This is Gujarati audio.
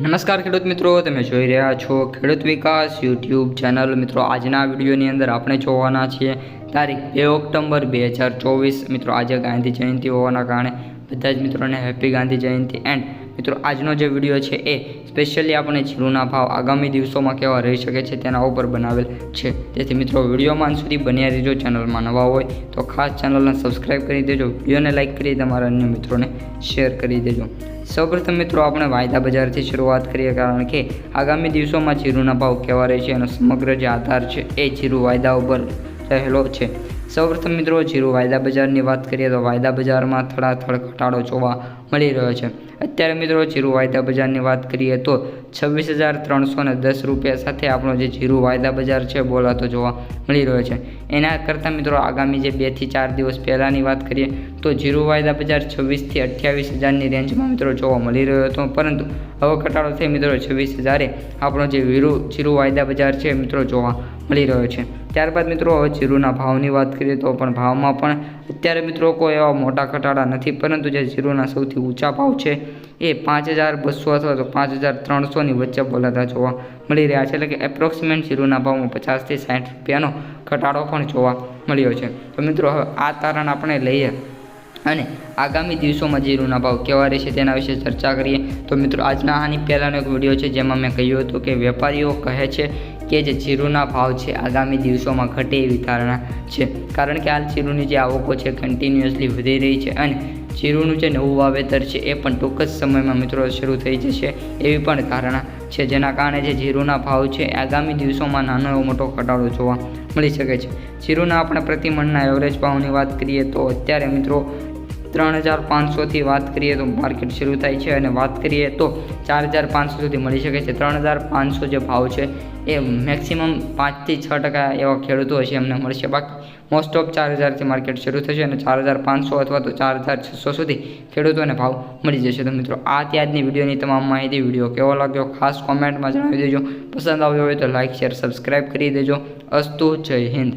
નમસ્કાર ખેડૂત મિત્રો, તમે જોઈ રહ્યા છો ખેડૂત વિકાસ યુટ્યુબ ચેનલ। મિત્રો, આજના વિડીયોની અંદર આપણે જોવાના છીએ તારીખ 2 ઓક્ટોબર 2024। મિત્રો, આજે ગાંધી જયંતિ હોવાના કારણે બધા જ મિત્રોને હેપી ગાંધી જયંતિ। એન્ડ મિત્રો, આજનો જે વિડીયો છે એ સ્પેશિયલી આપણે જીરુના ભાવ આગામી દિવસોમાં કેવા રહી શકે છે તેના ઉપર બનાવેલ છે। તેથી મિત્રો, વિડીયોમાં અંત સુધી બન્યા રહેજો। ચેનલમાં નવા હોય તો ખાસ ચેનલને સબસ્ક્રાઈબ કરી દેજો, વિડીયોને લાઇક કરી તમારા અન્ય મિત્રોને શેર કરી દેજો। સૌપ્રથમ મિત્રો, આપણે વાયદા બજારથી શરૂઆત કરીએ, કારણ કે આગામી દિવસોમાં જીરુના ભાવ કેવા રહે છે એનો સમગ્ર જે આધાર છે એ જીરુ વાયદા ઉપર રહેલો છે। સૌપ્રથમ મિત્રો, જીરુ વાયદા બજારની વાત કરીએ તો વાયદા બજારમાં થડાથડ ઘટાડો જોવા મળી રહ્યો છે। અત્યારે મિત્રો, જીરુ વાયદા બજારની વાત કરીએ તો 26,310 રૂપિયા સાથે આપણો જે જીરુ વાયદા બજાર છે બોલાતો જોવા મળી રહ્યો છે। એના કરતાં મિત્રો, આગામી જે 2 થી 4 દિવસ પહેલાંની વાત કરીએ તો જીરુ વાયદા બજાર 26,000 થી 28,000ની રેન્જમાં મિત્રો જોવા મળી રહ્યો હતો, પરંતુ હવે ઘટાડો થઈ મિત્રો 26,000 આપણો જે જીરુ વાયદા બજાર છે મિત્રો જોવા મળી રહ્યો છે। ત્યારબાદ મિત્રો, હવે જીરુના ભાવની વાત કરીએ તો પણ ભાવમાં પણ અત્યારે મિત્રો કોઈ એવા મોટા ઘટાડા નથી, પરંતુ જે જીરુના સૌથી ઊંચા ભાવ છે એ 5,200 અથવા તો 5,300ની વચ્ચે બોલાતા જોવા મળી રહ્યા છે। એટલે કે એપ્રોક્સિમેટ જીરુના ભાવમાં 50 થી 60 રૂપિયાનો ઘટાડો પણ જોવા મળ્યો છે। તો મિત્રો, હવે આ તારણ આપણે લઈએ અને આગામી દિવસોમાં જીરુના ભાવ કેવા રહેશે તેના વિશે ચર્ચા કરીએ। તો મિત્રો, આજના આની પહેલાંનો એક વિડીયો છે જેમાં મેં કહ્યું હતું કે વેપારીઓ કહે છે કે જે જીરુના ભાવ છે આગામી દિવસોમાં ઘટે એવી ધારણા છે, કારણ કે હાલ જીરુની જે આવકો છે કન્ટિન્યુઅસલી વધી રહી છે અને જીરુનું જે નવું વાવેતર છે એ પણ ટૂંક જ સમયમાં મિત્રો શરૂ થઈ જશે એવી પણ ધારણા છે, જેના કારણે જે જીરુના ભાવ છે આગામી દિવસોમાં નાનો એવો મોટો ઘટાડો જોવા મળી શકે છે। જીરુના આપણે પ્રતિમણના એવરેજ ભાવની વાત કરીએ તો અત્યારે મિત્રો 3,500થી વાત કરીએ તો માર્કેટ શરૂ થાય છે અને વાત કરીએ તો 4,500 સુધી મળી શકે છે। 3,500 જે ભાવ છે એ મેક્સિમમ 5 થી 6% એવા ખેડૂતો હશે એમને મળશે, બાકી મોસ્ટ ઓફ 4,000થી માર્કેટ શરૂ થશે અને 4,500 અથવા તો 4,600 સુધી ખેડૂતોને ભાવ મળી જશે। તો મિત્રો, આ ત્યારની વિડીયોની તમામ માહિતી, વિડીયો કેવો લાગ્યો ખાસ કોમેન્ટમાં જણાવી દેજો। પસંદ આવ્યો હોય તો લાઇક શેર સબસ્ક્રાઈબ કરી દેજો। અસ્તુ, જય હિન્દ।